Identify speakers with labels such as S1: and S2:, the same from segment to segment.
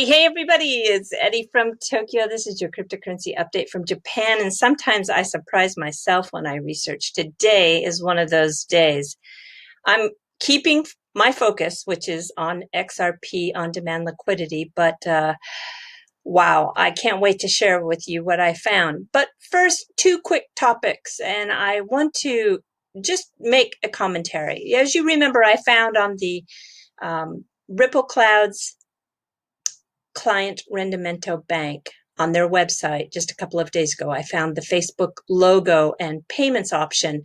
S1: Hey, everybody, it's Eddie from Tokyo. This is your cryptocurrency update from Japan. And sometimes I surprise myself when I research. Today is one of those days. I'm keeping my focus, which is on XRP on-demand liquidity, but wow, I can't wait to share with you what I found. But first, two quick topics, and I want to just make a commentary. As you remember, I found on the Ripple Cloud's client Rendimento Bank on their website just a couple of days ago. I found the Facebook logo and payments option.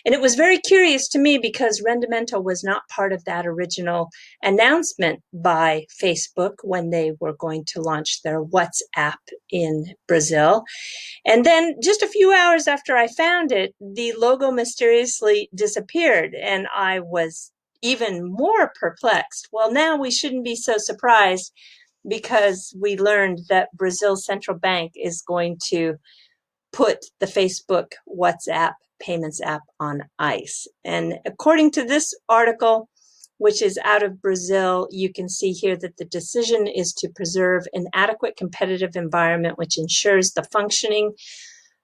S1: And it was very curious to me because Rendimento was not part of that original announcement by Facebook when they were going to launch their WhatsApp in Brazil. And then just a few hours after I found it, the logo mysteriously disappeared and I was even more perplexed. Well, now we shouldn't be so surprised because we learned that Brazil's central bank is going to put the Facebook WhatsApp payments app on ice. And according to this article, which is out of Brazil, you can see here that the decision is to preserve an adequate competitive environment which ensures the functioning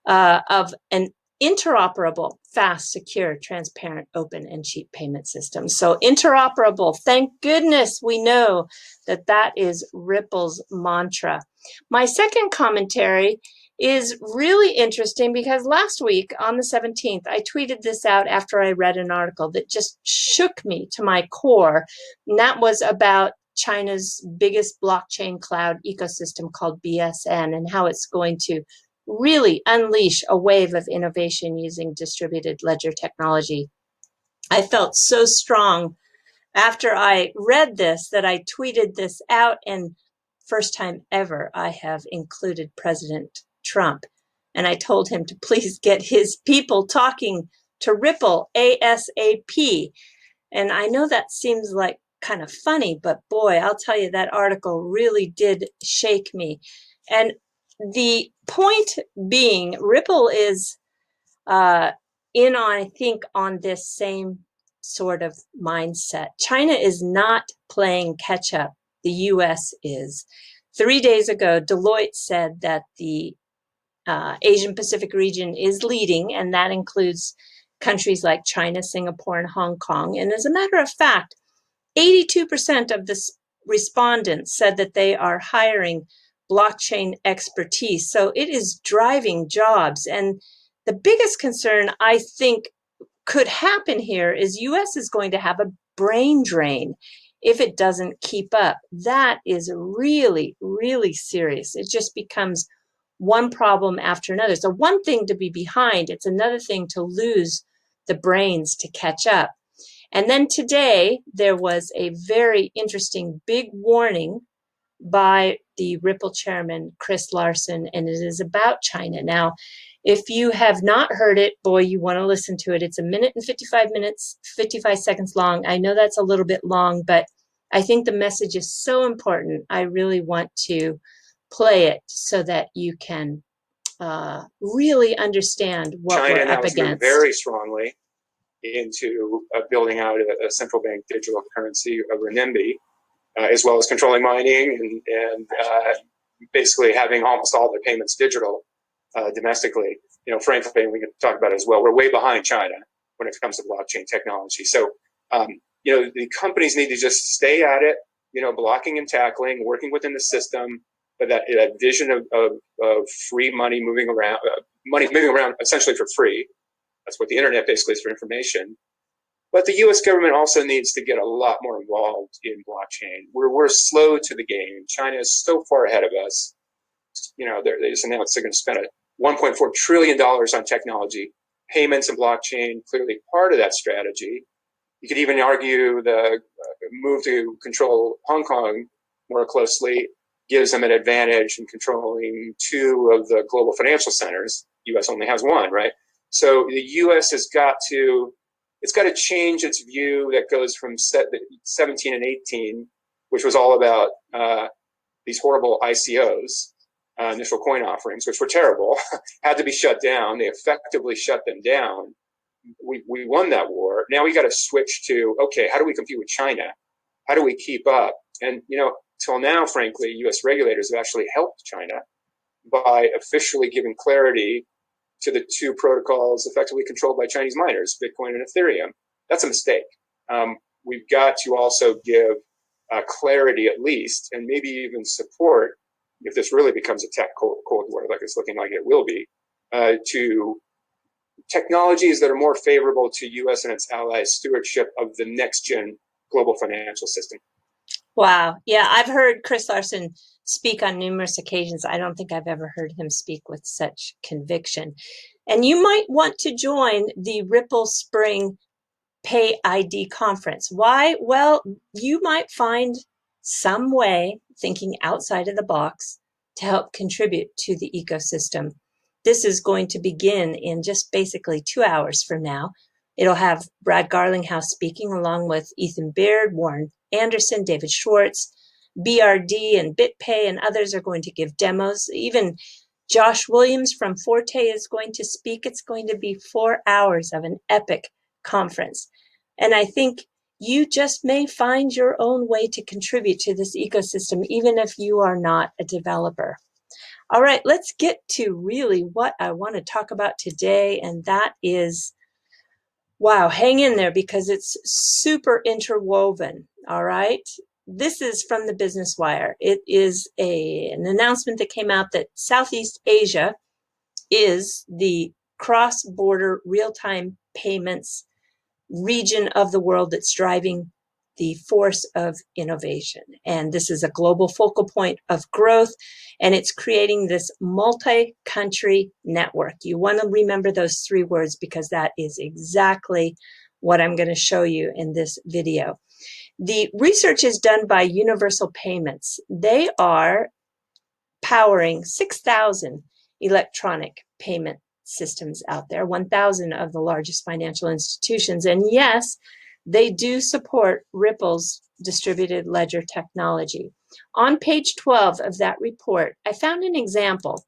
S1: of an interoperable, fast, secure, transparent, open, and cheap payment system. So interoperable, thank goodness we know that that is Ripple's mantra. My second commentary is really interesting because last week on the 17th, I tweeted this out after I read an article that just shook me to my core. And that was about China's biggest blockchain cloud ecosystem called BSN and how it's going to really unleash a wave of innovation using distributed ledger technology. I felt so strong after I read this that I tweeted this out, and first time ever I have included President Trump. And I told him to please get his people talking to Ripple ASAP. And I know that seems like kind of funny, but boy, I'll tell you, that article really did shake me. And the point being, Ripple is in on, I think, on this same sort of mindset. China is not playing catch up. The US is. 3 days ago, Deloitte said that the Asian Pacific region is leading, and that includes countries like China, Singapore, and Hong Kong. And as a matter of fact, 82% of the respondents said that they are hiring blockchain expertise. So it is driving jobs. And the biggest concern I think could happen here is US is going to have a brain drain if it doesn't keep up. That is really, really serious. It just becomes one problem after another. So one thing to be behind, it's another thing to lose the brains to catch up. And then today, there was a very interesting big warning by the Ripple chairman, Chris Larsen, and it is about China. Now, if you have not heard it, boy, you want to listen to it. It's 55 seconds long. I know that's a little bit long, but I think the message is so important. I really want to play it so that you can really understand what
S2: China
S1: we're
S2: now
S1: up
S2: is moving
S1: against.
S2: very strongly into building out a central bank digital currency, a renminbi, as well as controlling mining and basically having almost all their payments digital domestically. You know, frankly, and we can talk about it as well, we're way behind China when it comes to blockchain technology. So, you know, the companies need to just stay at it, you know, blocking and tackling, working within the system, but that vision of free money moving around, money moving around essentially for free. That's what the internet basically is for information. But the U.S. government also needs to get a lot more involved in blockchain. We're slow to the game. China is so far ahead of us. You know, they just announced they're going to spend $1.4 trillion on technology. Payments and blockchain, clearly part of that strategy. You could even argue the move to control Hong Kong more closely gives them an advantage in controlling two of the global financial centers. U.S. only has one, right? So the U.S. has got to change its view that goes from 17 and 18, which was all about these horrible ICOs, initial coin offerings, which were terrible, had to be shut down. They effectively shut them down. We won that war. Now we got to switch to, okay, how do we compete with China? How do we keep up? And, you know, till now, frankly, US regulators have actually helped China by officially giving clarity to the two protocols effectively controlled by Chinese miners, Bitcoin and Ethereum. That's a mistake. We've got to also give clarity at least, and maybe even support, if this really becomes a tech cold war like it's looking like it will be, to technologies that are more favorable to US and its allies' stewardship of the next-gen global financial system.
S1: Wow. Yeah, I've heard Chris Larsen speak on numerous occasions. I don't think I've ever heard him speak with such conviction. And you might want to join the Ripple SpringPay ID conference. Why? Well, you might find some way, thinking outside of the box, to help contribute to the ecosystem. This is going to begin in just basically 2 hours from now. It'll have Brad Garlinghouse speaking along with Ethan Beard, Warren Anderson, David Schwartz, BRD and BitPay and others are going to give demos. Even Josh Williams from Forte is going to speak. It's going to be 4 hours of an epic conference. And I think you just may find your own way to contribute to this ecosystem, even if you are not a developer. All right, let's get to really what I want to talk about today, and that is, wow, hang in there because it's super interwoven, all right? This is from the Business Wire. It is an announcement that came out that Southeast Asia is the cross-border real-time payments region of the world that's driving the force of innovation. And this is a global focal point of growth, and it's creating this multi-country network. You want to remember those 3 words because that is exactly what I'm going to show you in this video. The research is done by Universal Payments. They are powering 6,000 electronic payment systems out there, 1,000 of the largest financial institutions. And yes, they do support Ripple's distributed ledger technology. On page 12 of that report, I found an example,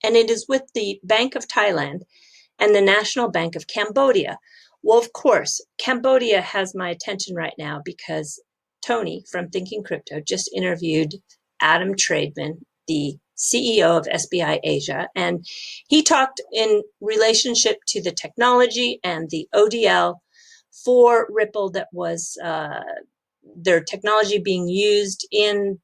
S1: and it is with the Bank of Thailand and the National Bank of Cambodia. Well, of course, Cambodia has my attention right now because Tony from Thinking Crypto just interviewed Adam Trademan, the CEO of SBI Asia, and he talked in relationship to the technology and the ODL for Ripple that was their technology being used in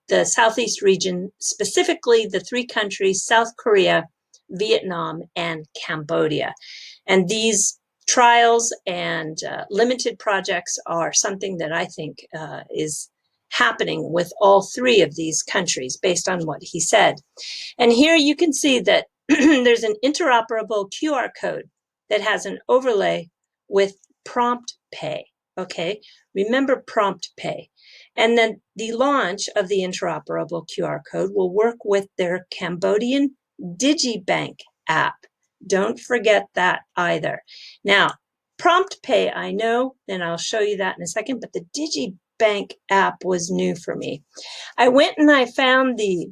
S1: the Southeast region, specifically the 3 countries, South Korea, Vietnam, and Cambodia. And these trials and limited projects are something that I think is happening with all 3 of these countries based on what he said. And here you can see that there's an interoperable QR code that has an overlay with prompt pay. Okay, remember prompt pay. And then the launch of the interoperable QR code will work with their Cambodian DigiBank app. Don't forget that either. Now, prompt pay, I know, and I'll show you that in a second, but the DigiBank app was new for me. I went and I found the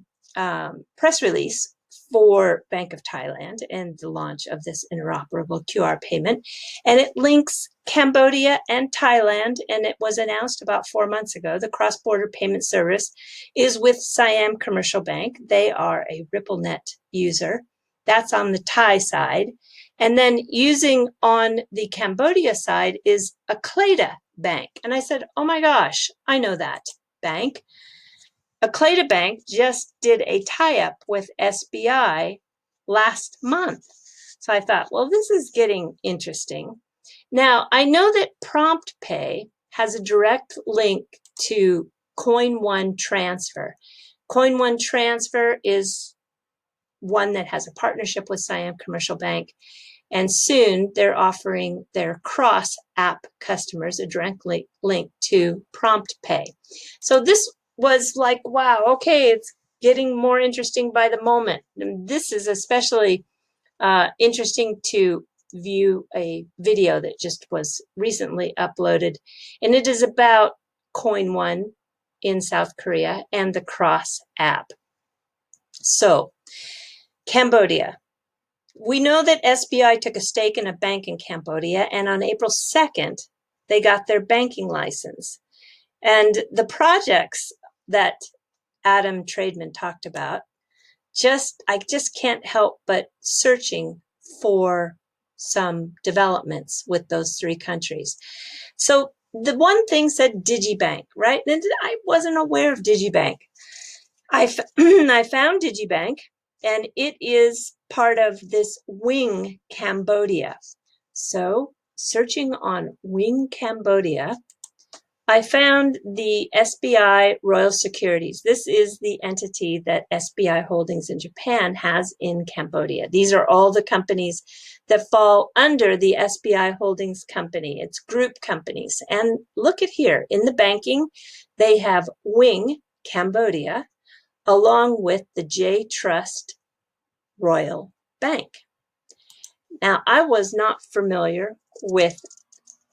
S1: press release for Bank of Thailand and the launch of this interoperable QR payment. And it links Cambodia and Thailand, and it was announced about 4 months ago. The cross-border payment service is with Siam Commercial Bank. They are a RippleNet user. That's on the Thai side. And then using on the Cambodia side is Akleda Bank. And I said, oh my gosh, I know that bank. Akleda Bank just did a tie-up with SBI last month. So I thought, well, this is getting interesting. Now, I know that Prompt Pay has a direct link to Coin One Transfer. Coin One Transfer is one that has a partnership with Siam Commercial Bank. And soon they're offering their cross-app customers a direct link to Prompt Pay. So this was like, wow, okay, it's getting more interesting by the moment. And this is especially interesting to view a video that just was recently uploaded. And it is about Coin One in South Korea and the Cross app. So, Cambodia. We know that SBI took a stake in a bank in Cambodia, and on April 2nd, they got their banking license. And the projects that Adam Trademan talked about, I just can't help but searching for some developments with those three countries. So the one thing said Digibank, right? And I wasn't aware of Digibank. I found Digibank, and it is part of this Wing Cambodia. So searching on Wing Cambodia, I found the SBI Royal Securities. This is the entity that SBI Holdings in Japan has in Cambodia. These are all the companies that fall under the SBI Holdings company. It's group companies. And look at here, in the banking, they have Wing Cambodia, along with the J Trust Royal Bank. Now, I was not familiar with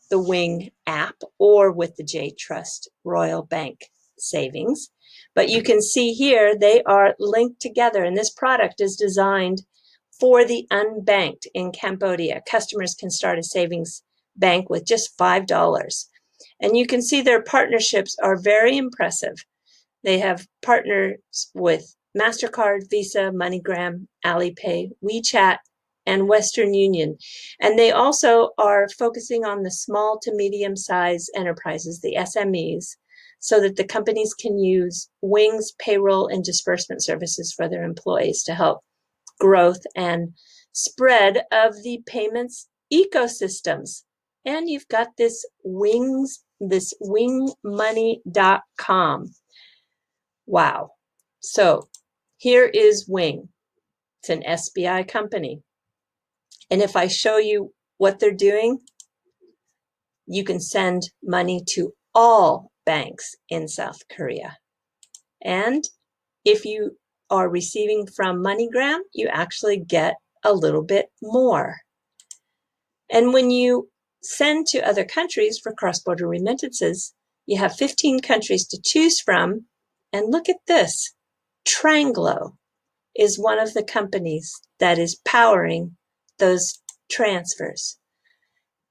S1: the Wing app or with the J Trust Royal Bank savings, but you can see here they are linked together, and this product is designed for the unbanked in Cambodia. Customers can start a savings bank with just $5. And you can see their partnerships are very impressive. They have partners with MasterCard, Visa, MoneyGram, Alipay, WeChat, and Western Union. And they also are focusing on the small to medium-sized enterprises, the SMEs, so that the companies can use Wing's payroll and disbursement services for their employees to help growth and spread of the payments ecosystems. And you've got this wingmoney.com. Wow. So here is Wing. It's an SBI company. And if I show you what they're doing, you can send money to all banks in South Korea. And if you are receiving from MoneyGram, you actually get a little bit more. And when you send to other countries for cross-border remittances, you have 15 countries to choose from. And look at this. Tranglo is one of the companies that is powering those transfers.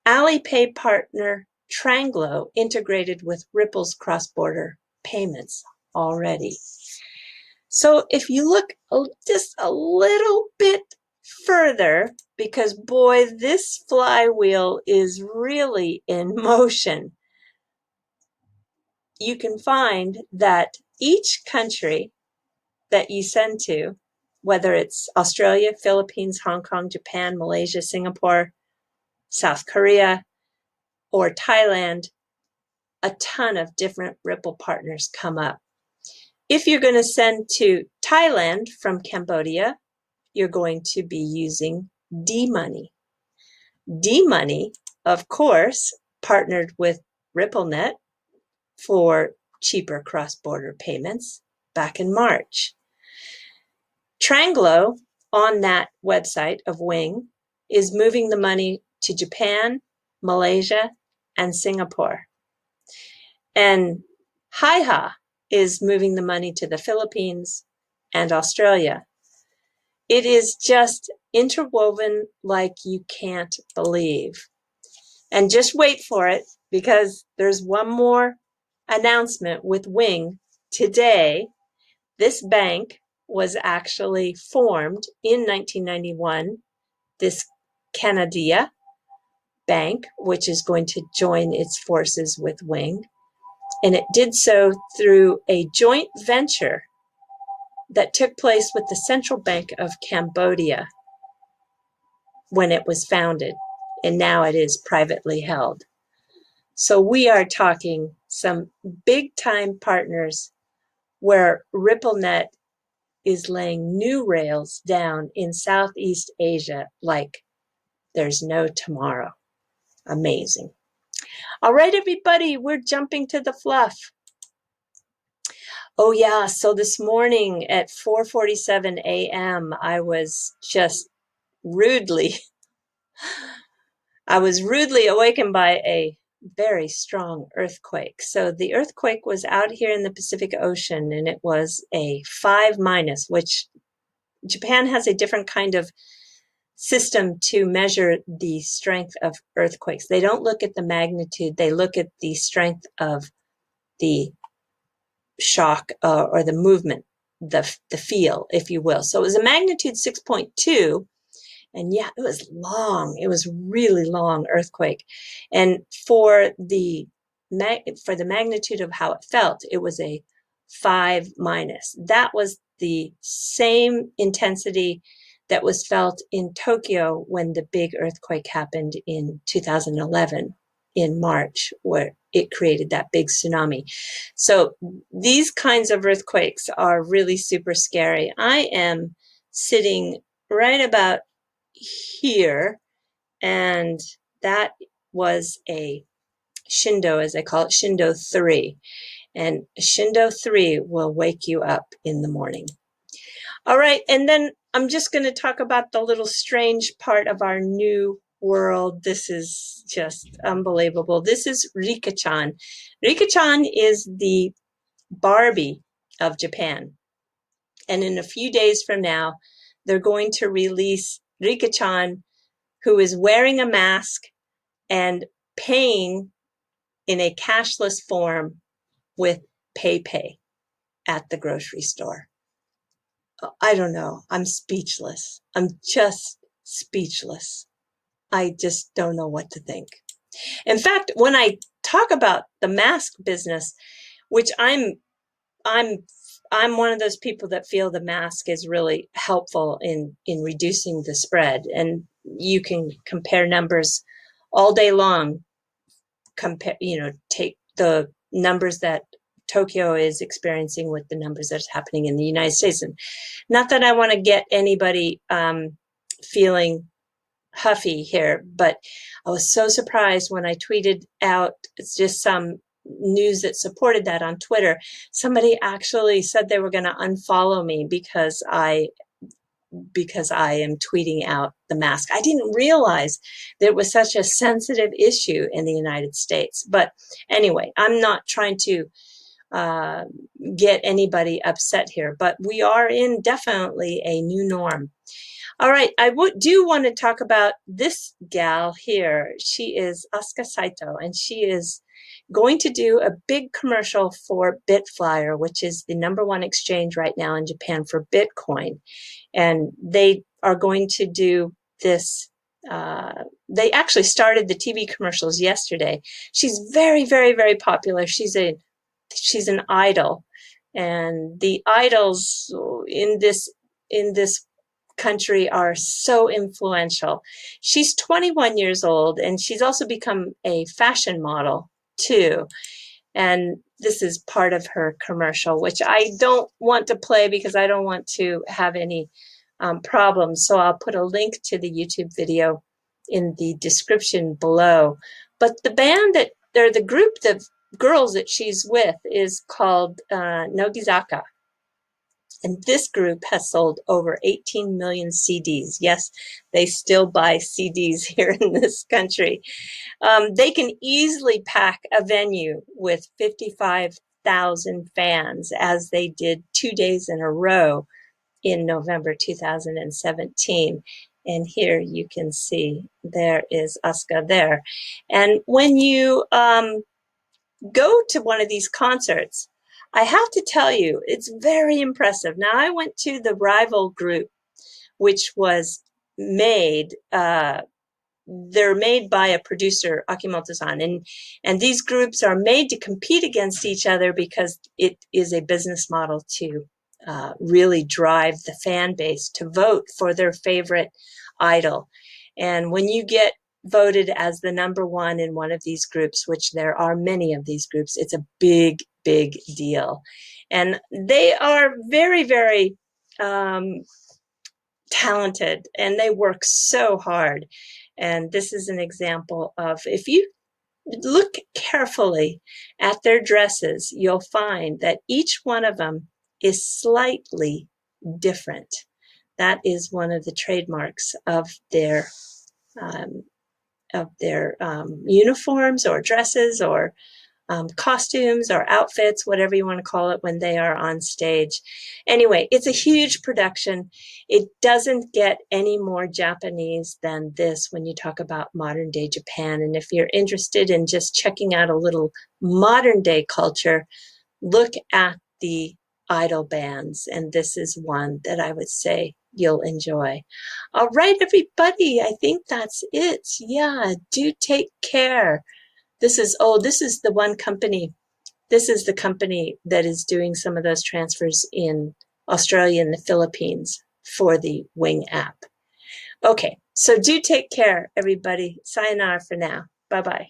S1: Alipay partner Tranglo integrated with Ripple's cross-border payments already. So if you look just a little bit further, because boy, this flywheel is really in motion, you can find that each country that you send to, whether it's Australia, Philippines, Hong Kong, Japan, Malaysia, Singapore, South Korea, or Thailand, a ton of different Ripple partners come up. If you're going to send to Thailand from Cambodia, you're going to be using D-Money. D-Money, of course, partnered with RippleNet for cheaper cross-border payments back in March. Tranglo, on that website of Wing, is moving the money to Japan, Malaysia, and Singapore. And Hiha is moving the money to the Philippines and Australia. It is just interwoven like you can't believe. And just wait for it, because there's one more announcement with Wing today. This bank was actually formed in 1991, this Canada bank, which is going to join its forces with Wing. And it did so through a joint venture that took place with the Central Bank of Cambodia when it was founded, and now it is privately held. So we are talking some big-time partners where RippleNet is laying new rails down in Southeast Asia like there's no tomorrow. Amazing. All right, everybody, we're jumping to the fluff. Oh yeah, so this morning at 4:47 a.m., I was rudely awakened by a very strong earthquake. So the earthquake was out here in the Pacific Ocean, and it was a 5-, which Japan has a different kind of system to measure the strength of earthquakes. They don't look at the magnitude, they look at the strength of the shock or the movement, the feel, if you will. So it was a magnitude 6.2. And yeah, it was long. It was really long earthquake. And for the magnitude of how it felt, it was a 5 minus. That was the same intensity that was felt in Tokyo when the big earthquake happened in 2011 in March, where it created that big tsunami. So these kinds of earthquakes are really super scary. I am sitting right about here, and that was a Shindo, as I call it, Shindo 3. And Shindo 3 will wake you up in the morning. All right, and then I'm just going to talk about the little strange part of our new world. This is just unbelievable. This is Rika-chan. Rika-chan is the Barbie of Japan. And in a few days from now, they're going to release Rika-chan, who is wearing a mask and paying in a cashless form with PayPay at the grocery store. I don't know. I'm speechless. I'm just speechless. I just don't know what to think. In fact, when I talk about the mask business, which I'm one of those people that feel the mask is really helpful in reducing the spread, and you can compare numbers all day long. Take the numbers that Tokyo is experiencing with the numbers that's happening in the United States. And not that I want to get anybody feeling huffy here, but I was so surprised when I tweeted out, it's just some news that supported that on Twitter. Somebody actually said they were going to unfollow me because I am tweeting out the mask. I didn't realize that it was such a sensitive issue in the United States. But anyway, I'm not trying to get anybody upset here, but we are in definitely a new norm. All right, I do want to talk about this gal here. She is Asuka Saito, and she is going to do a big commercial for BitFlyer, which is the #1 exchange right now in Japan for Bitcoin. And they are going to do this. They actually started the TV commercials yesterday. She's very, very, very popular. She's an idol, and the idols in this country are so influential. She's 21 years old, and she's also become a fashion model too. And this is part of her commercial, which I don't want to play because I don't want to have any problems. So I'll put a link to the YouTube video in the description below. But the group, the girls that she's with, is called Nogizaka. And this group has sold over 18 million CDs. Yes, they still buy CDs here in this country. They can easily pack a venue with 55,000 fans, as they did 2 days in a row in November 2017. And here you can see there is Asuka there. And when you go to one of these concerts, I have to tell you, it's very impressive. Now, I went to the rival group, which was made, they're made by a producer, Akimoto-san, and these groups are made to compete against each other because it is a business model to really drive the fan base to vote for their favorite idol. And when you get voted as the #1 in one of these groups, which there are many of these groups, it's a big, big deal. And they are very, very talented, and they work so hard. And this is an example of, if you look carefully at their dresses, you'll find that each one of them is slightly different. That is one of the trademarks of their uniforms or dresses or costumes or outfits, whatever you want to call it, when they are on stage. Anyway, it's a huge production. It doesn't get any more Japanese than this when you talk about modern day Japan. And if you're interested in just checking out a little modern day culture, look at the idle bands, and this is one that I would say you'll enjoy. All right, everybody, I think that's it. Yeah, do take care. This is the one company. This is the company that is doing some of those transfers in Australia and the Philippines for the Wing app. Okay, so do take care, everybody. Sayonara for now. Bye-bye.